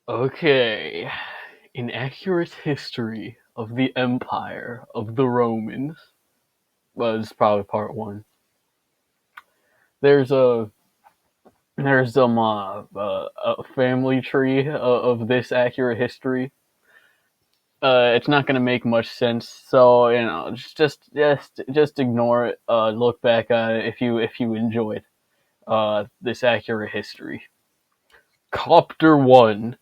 Okay, an accurate history of the Empire of the Romans was probably part one. There's a a family tree of this accurate history. It's not going to make much sense, so just ignore it. Look back at it if you enjoyed this accurate history. Copter 1,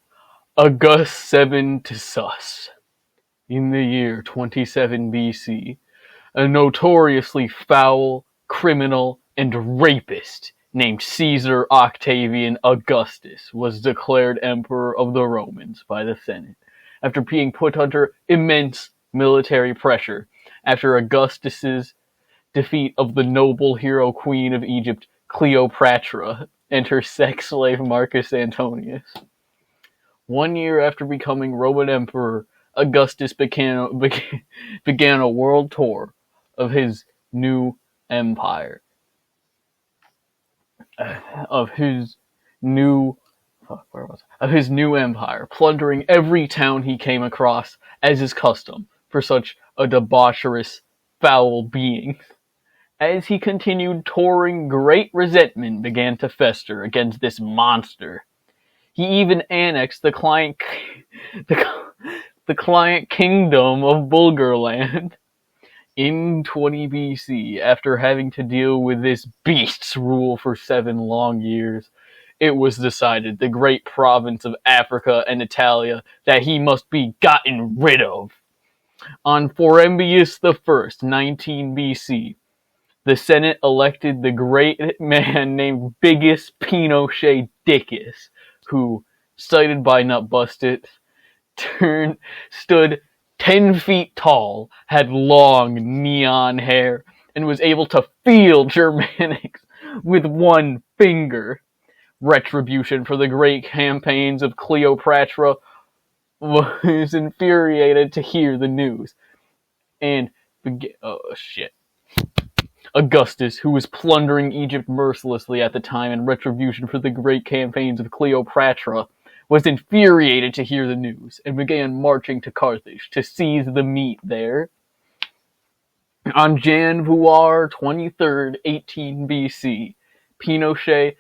August 7 to Sus. In the year 27 BC, a notoriously foul, criminal, and rapist named Caesar Octavian Augustus was declared Emperor of the Romans by the Senate after being put under immense military pressure after Augustus's defeat of the noble hero queen of Egypt Cleopatra and her sex slave Marcus Antonius. 1 year after becoming Roman Emperor, Augustus began a world tour of his new empire. Of his new empire, plundering every town he came across, as is custom for such a debaucherous, foul being. As he continued touring, great resentment began to fester against this monster. He even annexed the client kingdom of Bulgarland in 20 BC. After having to deal with this beast's rule for 7 long years, it was decided the great province of Africa and Italia that he must be gotten rid of. On Forembius I, 19 BC, the Senate elected the great man named Bigus Pinochet Dickus, who, cited by Nutbusted, stood 10 feet tall, had long neon hair, and was able to feel Germanics with one finger. Retribution for the great campaigns of Cleopatra was infuriated to hear the news, and Augustus, who was plundering Egypt mercilessly at the time in retribution for the great campaigns of Cleopatra, was infuriated to hear the news and began marching to Carthage to seize the meat there. On January 23rd, 18 BC, Pinochet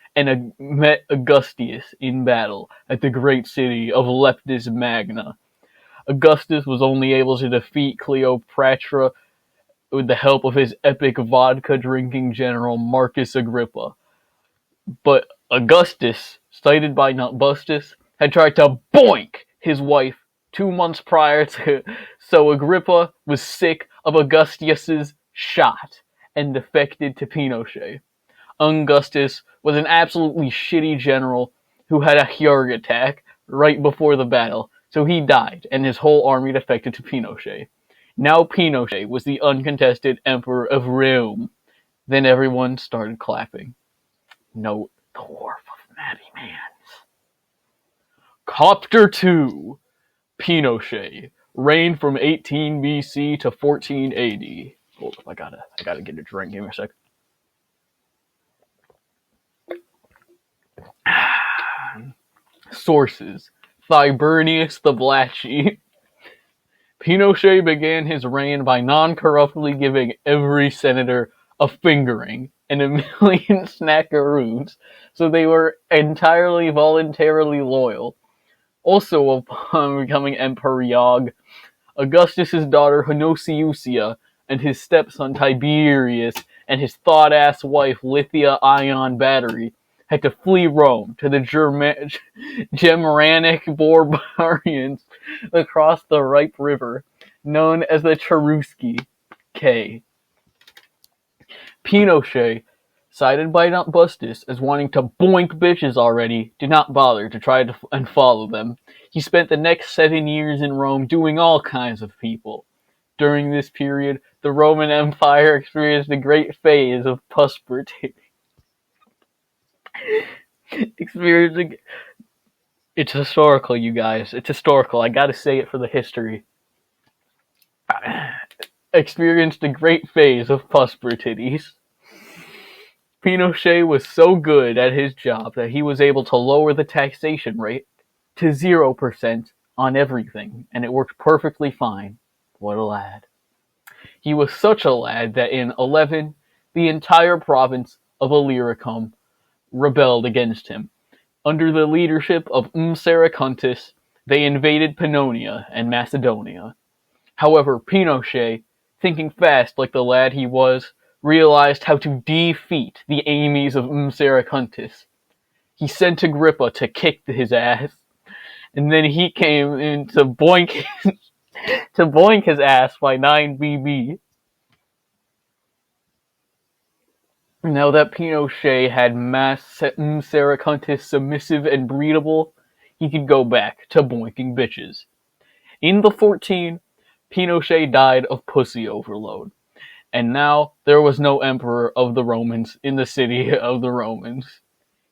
met Augustus in battle at the great city of Leptis Magna. Augustus was only able to defeat Cleopatra with the help of his epic vodka-drinking general Marcus Agrippa. But Augustus, cited by Nutbustus, had tried to boink his wife 2 months prior to, so Agrippa was sick of Augustus's shot and defected to Pinochet. Augustus was an absolutely shitty general who had a heart attack right before the battle, so he died and his whole army defected to Pinochet. Now Pinochet was the uncontested emperor of Rome. Then everyone started clapping. Note the wharf of Matty Mans. Copter 2, Pinochet, reigned from 18 BC to 14 AD. Hold up, I gotta get a drink. Give me a sec. Sources: Hibernius the Black Sheep. Pinochet began his reign by non-corruptly giving every senator a fingering and a million snackaroos, so they were entirely voluntarily loyal. Also, upon becoming Emperor, Augustus's daughter Honosiusia and his stepson Tiberius and his thought-ass wife Lithia Ion Battery had to flee Rome to the Germanic barbarians across the Ripe River, known as the Cherusci. Pinochet, cited by Nutbustus as wanting to boink bitches already, did not bother to try and follow them. He spent the next 7 years in Rome doing all kinds of people. During this period, the Roman Empire experienced a great phase of prosperity. It's historical, you guys. It's historical. I gotta say it for the history. Experienced a great phase of prosperity. Pinochet was so good at his job that he was able to lower the taxation rate to 0% on everything, and it worked perfectly fine. What a lad. He was such a lad that in 11, the entire province of Illyricum rebelled against him. Under the leadership of Mceracuntus, they invaded Pannonia and Macedonia. However, Pinochet, thinking fast like the lad he was, realized how to defeat the Aves of Mceracuntus. He sent Agrippa to kick his ass, and then he came in to boink his ass by 9 BB. Now that Pinochet had Mceracuntus submissive and breedable, he could go back to boinking bitches. In the 14, Pinochet died of pussy overload, and now there was no emperor of the Romans in the city of the Romans.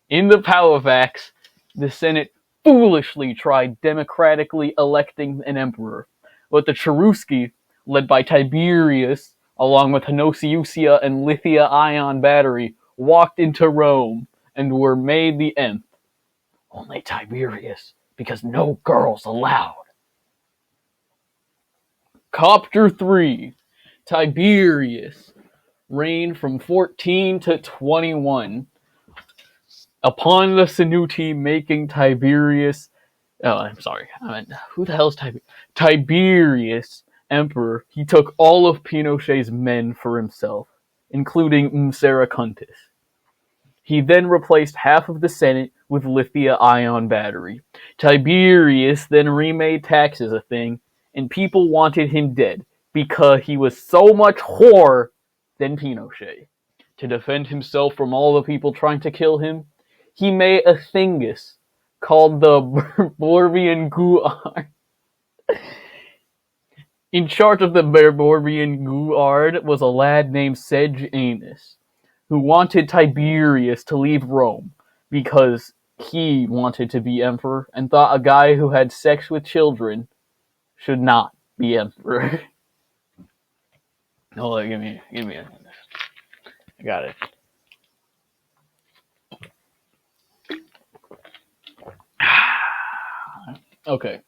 In the Palavax, the Senate foolishly tried democratically electing an emperor, but the Cherusci, led by Tiberius, along with Hanosiusia and Lithia Ion Battery, walked into Rome and were made the emp. Only Tiberius, because no girls allowed. Copter 3. Tiberius reigned from 14 to 21. Upon the Senuti making Tiberius... who the hell is Tiberius? Tiberius emperor, he took all of Pinochet's men for himself, including Mceracuntus. He then replaced half of the Senate with Lithia Ion Battery. Tiberius then remade taxes a thing, and people wanted him dead, because he was so much whore than Pinochet. To defend himself from all the people trying to kill him, he made a thingus called the Borbian Guard. In charge of the Borbian Guard was a lad named Sejanus, who wanted Tiberius to leave Rome because he wanted to be emperor and thought a guy who had sex with children should not be emperor. Hold on, give me a... I got it. Okay.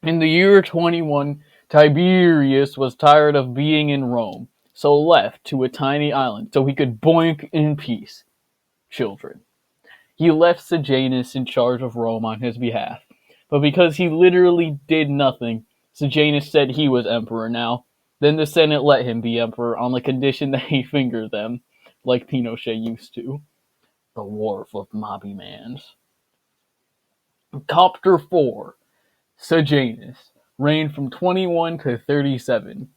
In the year 21, Tiberius was tired of being in Rome, so left to a tiny island so he could boink in peace. Children. He left Sejanus in charge of Rome on his behalf, but because he literally did nothing, Sejanus said he was emperor now. Then the Senate let him be emperor on the condition that he finger them, like Pinochet used to. The Wharf of Mobby Mans. Copter 4. Sejanus reigned from 21 to 37.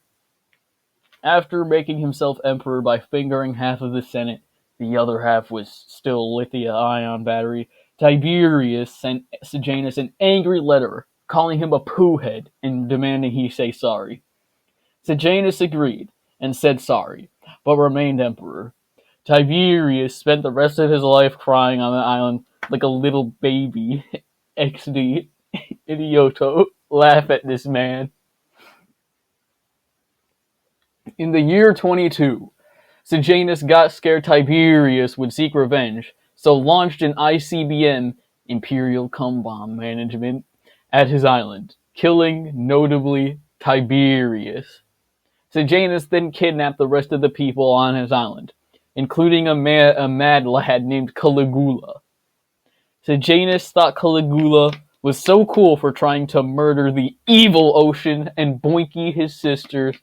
After making himself emperor by fingering half of the Senate, the other half was still Lithia Ion Battery, Tiberius sent Sejanus an angry letter calling him a poohead and demanding he say sorry. Sejanus agreed and said sorry, but remained emperor. Tiberius spent the rest of his life crying on the island like a little baby. XD. Idioto. Laugh at this man. In the year 22, Sejanus got scared Tiberius would seek revenge, so launched an ICBM, Imperial Cum Bomb Management, at his island, killing, notably, Tiberius. Sejanus then kidnapped the rest of the people on his island, including a mad lad named Caligula. Sejanus thought Caligula was so cool for trying to murder the evil Ocean and Boinky his sister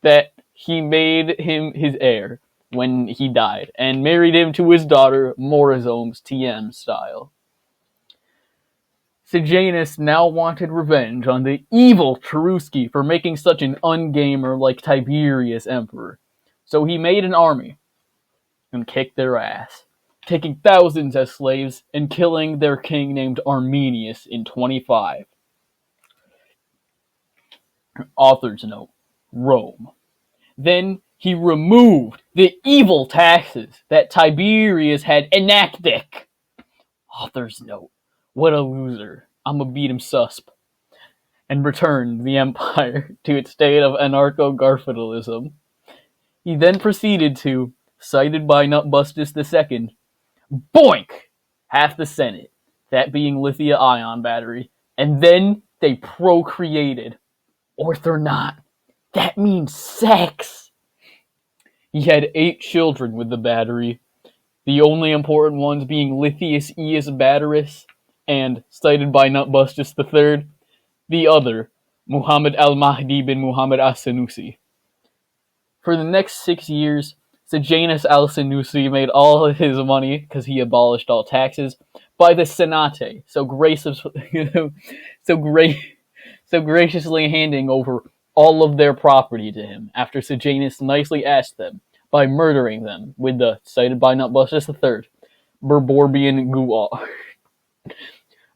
that he made him his heir when he died and married him to his daughter Morizome's TM style. Sejanus now wanted revenge on the evil Cherusci for making such an ungamer like Tiberius emperor, so he made an army and kicked their ass, taking thousands as slaves and killing their king named Arminius in 25. Author's note, Rome. Then he removed the evil taxes that Tiberius had enacted. Author's note, what a loser. I'ma beat him susp. And returned the empire to its state of anarcho-garfidalism. He then proceeded to, cited by Nutbustus II, boink half the Senate, that being lithium-ion battery, and then they procreated. Or not. That means sex. He had 8 children with the battery, the only important ones being Lithius Eus Batterus and, cited by Nutbustus III, the other, Muhammad al-Mahdi bin Muhammad as-Sanusi. For the next 6 years, Sejanus al-Sanusi made all of his money, because he abolished all taxes, by the Senate, so graciously handing over all of their property to him, after Sejanus nicely asked them, by murdering them with the, cited by Nutbustus III, Berborbian Guar.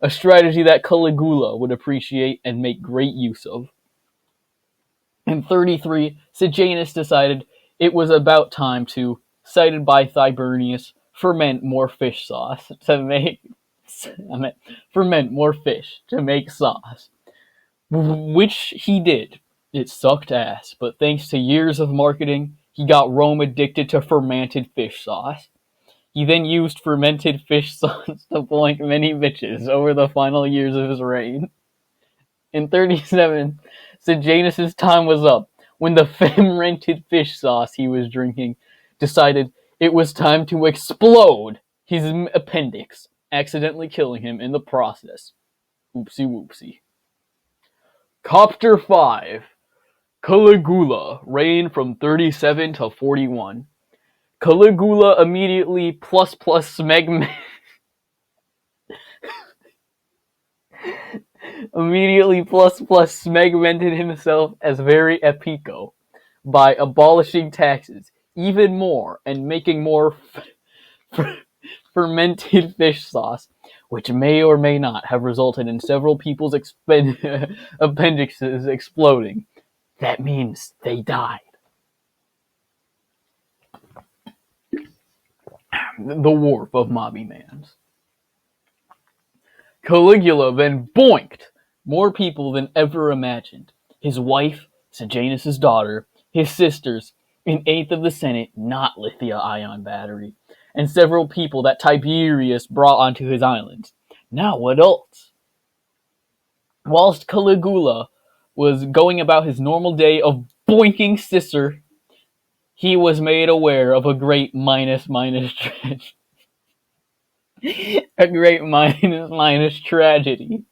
A strategy that Caligula would appreciate and make great use of. In 33, Sejanus decided it was about time to, cited by Thibernius, ferment more fish sauce to make sauce. Which he did. It sucked ass, but thanks to years of marketing, he got Rome addicted to fermented fish sauce. He then used fermented fish sauce to boink many bitches over the final years of his reign. In 37, Sejanus' time was up when the fermented fish sauce he was drinking decided it was time to explode his appendix, accidentally killing him in the process. Oopsie whoopsie. Copter 5. Caligula reigned from 37 to 41. Caligula immediately smegmented himself as very epico by abolishing taxes even more and making more fermented fish sauce, which may or may not have resulted in several people's appendixes exploding. That means they died. The warp of Mobby Mans. Caligula then boinked more people than ever imagined. His wife, Sejanus' daughter, his sisters, an eighth of the Senate, not lithium-ion battery, and several people that Tiberius brought onto his island. Now what else? Whilst Caligula was going about his normal day of boinking Cicer, he was made aware of a great tragedy.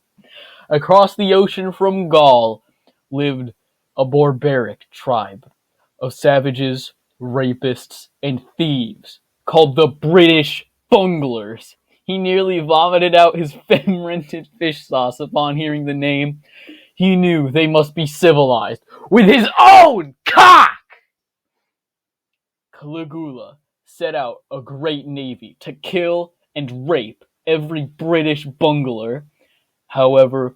Across the ocean from Gaul lived a barbaric tribe of savages, rapists, and thieves called the British Bunglers. He nearly vomited out his fermented fish sauce upon hearing the name. He knew they must be civilized with his own cock! Caligula set out a great navy to kill and rape every British bungler. However,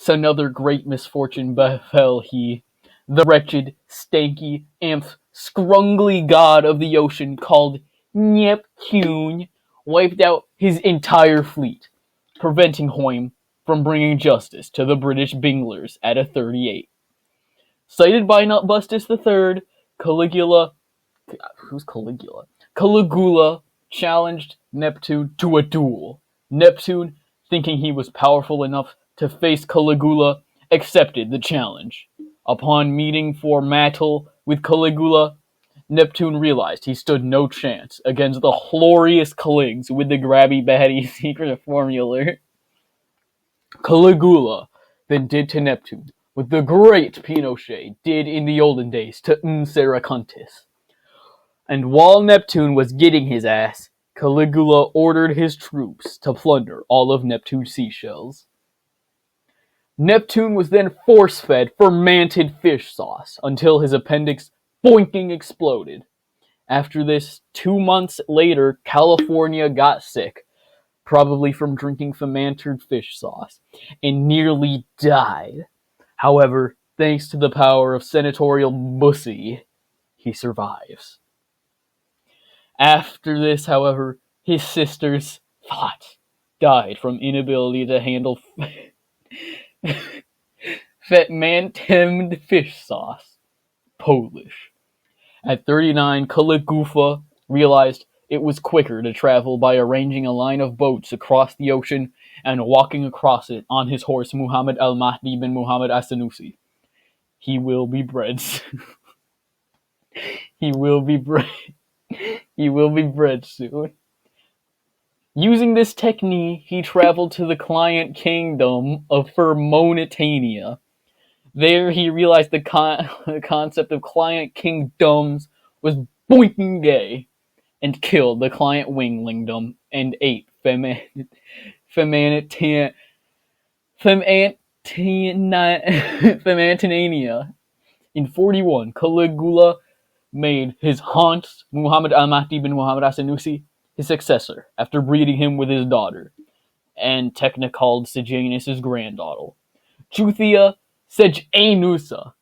another great misfortune befell he. The wretched, stanky, scrungly god of the ocean called Neptune wiped out his entire fleet, preventing him from bringing justice to the British Binglers at a 38. Cited by Nutbustus III, Caligula challenged Neptune to a duel. Neptune, thinking he was powerful enough to face Caligula, accepted the challenge. Upon meeting for battle with Caligula, Neptune realized he stood no chance against the glorious Caligs with the grabby batty secret formula. Caligula then did to Neptune what the great Pinochet did in the olden days to Saracontis. And while Neptune was getting his ass, Caligula ordered his troops to plunder all of Neptune's seashells. Neptune was then force-fed fermented fish sauce until his appendix boinking exploded. After this, 2 months later, California got sick, probably from drinking fermented fish sauce, and nearly died. However, thanks to the power of senatorial bussy, he survives. After this, however, his sisters died from inability to handle fermented fish sauce. Polish. At 39, Caligula realized it was quicker to travel by arranging a line of boats across the ocean and walking across it on his horse Muhammad al-Mahdi bin Muhammad as-Sanusi. He will be bred. he will be bred. He will be bred soon. Using this technique, he traveled to the client kingdom of Mauritania. There, he realized the concept of client kingdoms was boinking gay, and killed the client winglingdom and ate Femantinania. In 41, Caligula made his Hans Muhammad al-Mahdi bin Muhammad as-Sanusi his successor, after breeding him with his daughter, and Techna called Sejanus' granddaughter, Juthia Sejanusa.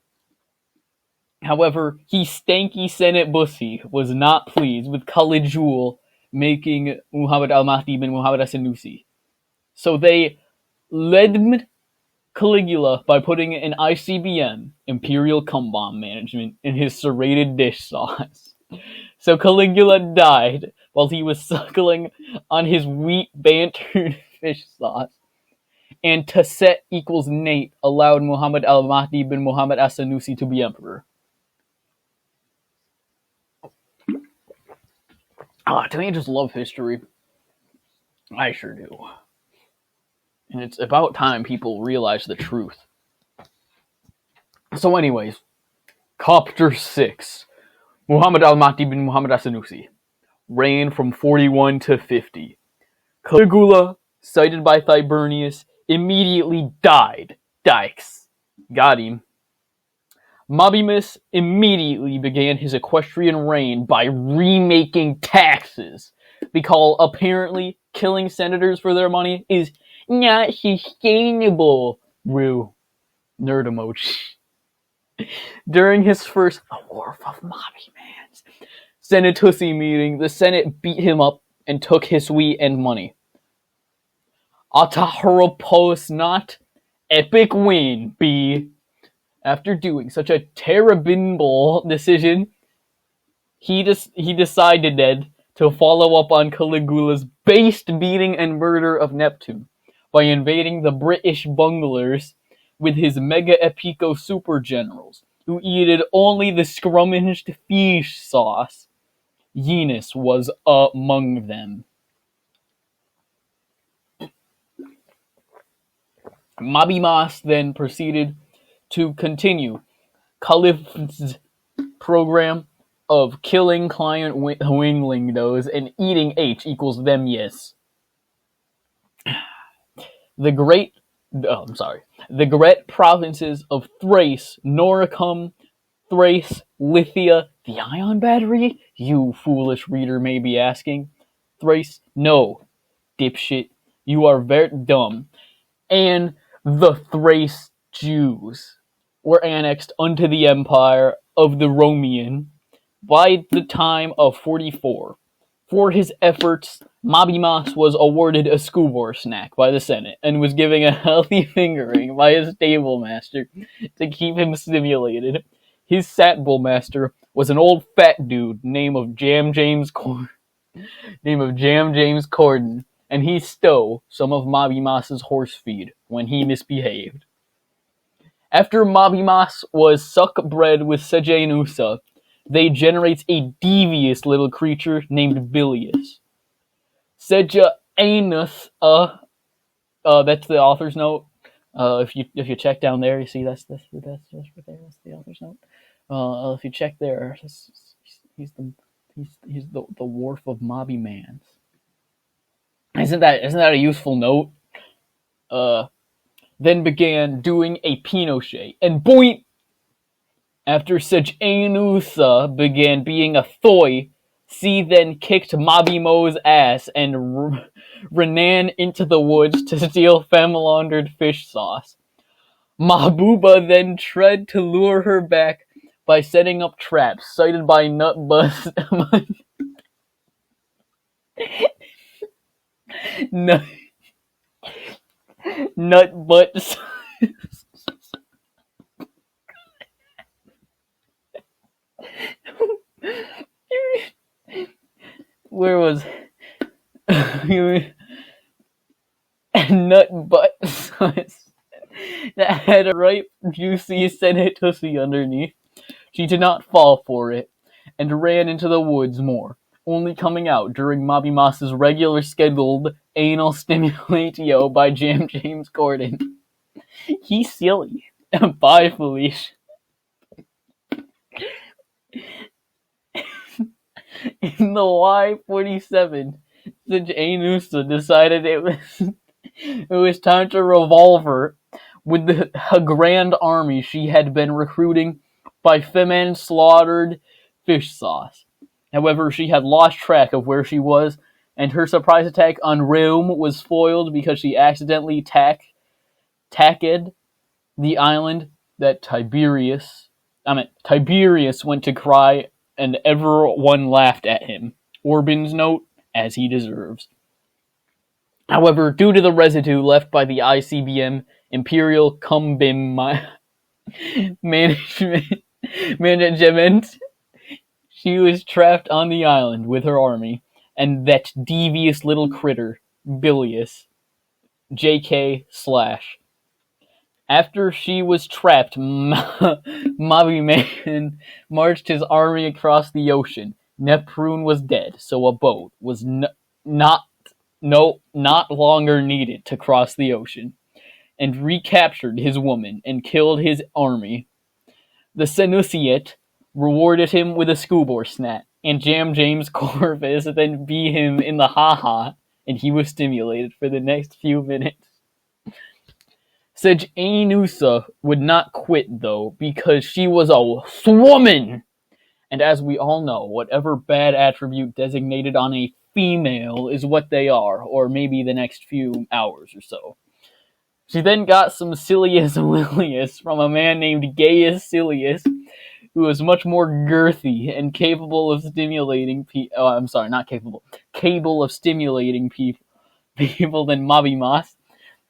However, he stanky Senate Bussy was not pleased with Caligula making Muhammad al-Mahdi bin Muhammad as-Sanusi. So they led Caligula by putting an ICBM, Imperial Cum Bomb Management, in his serrated dish sauce. So Caligula died while he was suckling on his wheat bantered fish sauce. And Tasset equals Nate allowed Muhammad al-Mahdi bin Muhammad as-Sanusi to be emperor. Don't you just love history? I sure do. And it's about time people realize the truth. So anyways, Chapter 6. Muhammad al-Mahdi bin Muhammad as-Sanusi. Reigned from 41 to 50. Caligula, cited by Tiberius, immediately died. Dykes. Got him. Mabimus immediately began his equestrian reign by remaking taxes, because apparently killing senators for their money is not sustainable. Woo. Nerd emoji. During his first War of Mabimans Senatusi meeting, the Senate beat him up and took his wheat and money. Ataharopos not epic win, B. After doing such a terrible decision, he decided then to follow up on Caligula's based beating and murder of Neptune by invading the British bunglers with his mega epico super generals, who eated only the scrummaged fish sauce. Enos was among them. Mabimas then proceeded to continue Caliph's program of killing client winglingdos and eating H equals them yes. The great provinces of Thrace, Noricum, Thrace, Lithia, the ion battery? You foolish reader may be asking. Thrace? No, dipshit. You are very dumb. And the Thrace Jews were annexed unto the empire of the Romian by the time of 44. For his efforts, Mabimas was awarded a schoolboy snack by the Senate and was given a healthy fingering by his stable master to keep him stimulated. His satbul master was an old fat dude named Jam James Corden, and he stole some of Mabimas's horse feed when he misbehaved. After Mabimas was suck-bred with Sejanusa, they generate a devious little creature named Bilius. Sejanus, that's the author's note. If you check down there, you see that's right there. That's the author's note. If you check there, he's the wharf of Mabimans. Isn't that a useful note? Then began doing a Pinochet, and boing! After Sejanusa began being a thoy, C then kicked Mabimo's ass and ran into the woods to steal femme-laundered fish sauce. Mahbuba then tried to lure her back by setting up traps, cited by Nutbutt. Nutbutt. where was nut butt sauce that had a ripe, juicy Senate tussie underneath. She did not fall for it, and ran into the woods more, only coming out during Mobby Moss's regular scheduled anal stimulatio by James Corden. He's silly. Bye, Felicia. In the Y-47, since Augusta decided it was time to revolve her with the grand army she had been recruiting by Femen slaughtered fish sauce. However, she had lost track of where she was, and her surprise attack on Rome was foiled because she accidentally tacked the island that Tiberius went to cry, and everyone laughed at him. Orban's note, as he deserves. However, due to the residue left by the ICBM Imperial Cumbim management, she was trapped on the island with her army, and that devious little critter, Bilious, JK/. After she was trapped, Mobby Man marched his army across the ocean. Neptune was dead, so a boat was not longer needed to cross the ocean, and recaptured his woman and killed his army. The Senusiet rewarded him with a scuba snap, and James Corvus then beat him in the ha-ha, and he was stimulated for the next few minutes. Said Anusa would not quit, though, because she was a woman. And as we all know, whatever bad attribute designated on a female is what they are, or maybe the next few hours or so. She then got some Silius Lilius from a man named Gaius Silius, who was much more girthy and capable of stimulating capable of stimulating people than Mobby Moss.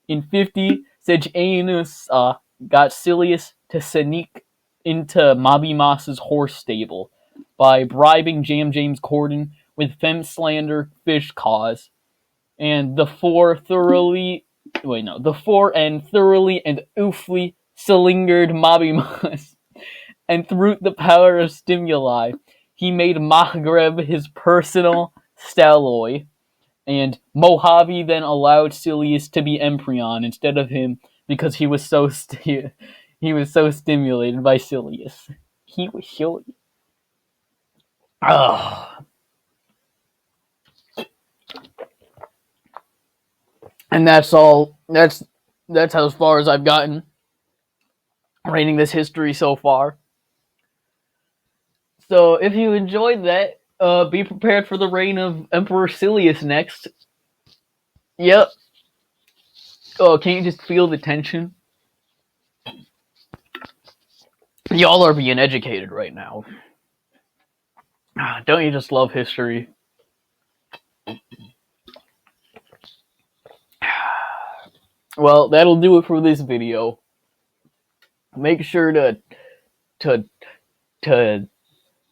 In 50, Sejanus got Silius to sneak into Mobby Moss's horse stable by bribing James Corden with femme slander fish cause, and the four and thoroughly and oofly slingered Mobby Moss, and through the power of stimuli, he made Maghreb his personal stalloy, and Mojave then allowed Silius to be Empryon instead of him because he was so stimulated by Silius. He was silly. And that's all. That's as far as I've gotten rating this history so far. So if you enjoyed that, be prepared for the reign of Emperor Silius next. Yep. Oh, can't you just feel the tension? Y'all are being educated right now. Don't you just love history? Well, that'll do it for this video. Make sure to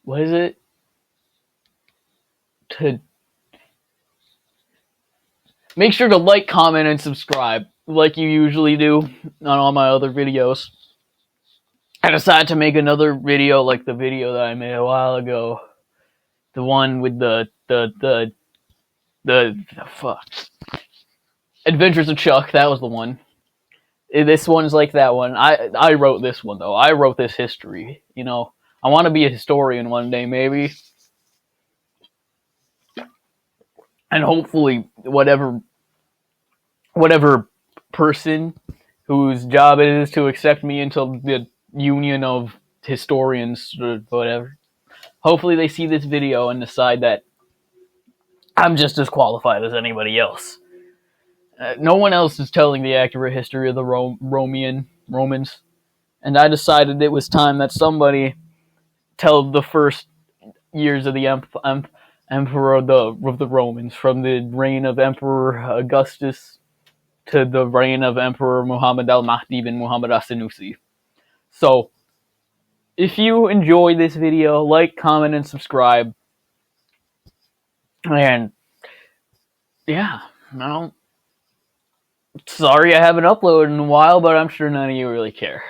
what is it? Make sure to like, comment, and subscribe, like you usually do on all my other videos. I decided to make another video like the video that I made a while ago. The one with the Adventures of Chuck, that was the one. This one's like that one. I wrote this one, though. I wrote this history, you know. I want to be a historian one day, maybe. And hopefully, whatever person whose job it is to accept me into the union of historians or whatever, hopefully they see this video and decide that I'm just as qualified as anybody else. No one else is telling the accurate history of the Romans, and I decided it was time that somebody tell the first years of the emperor of the Romans, from the reign of Emperor Augustus to the reign of Emperor Muhammad al-Mahdi bin Muhammad as-Sanusi. So, if you enjoy this video, like, comment, and subscribe. And yeah, well, sorry I haven't uploaded in a while, but I'm sure none of you really care.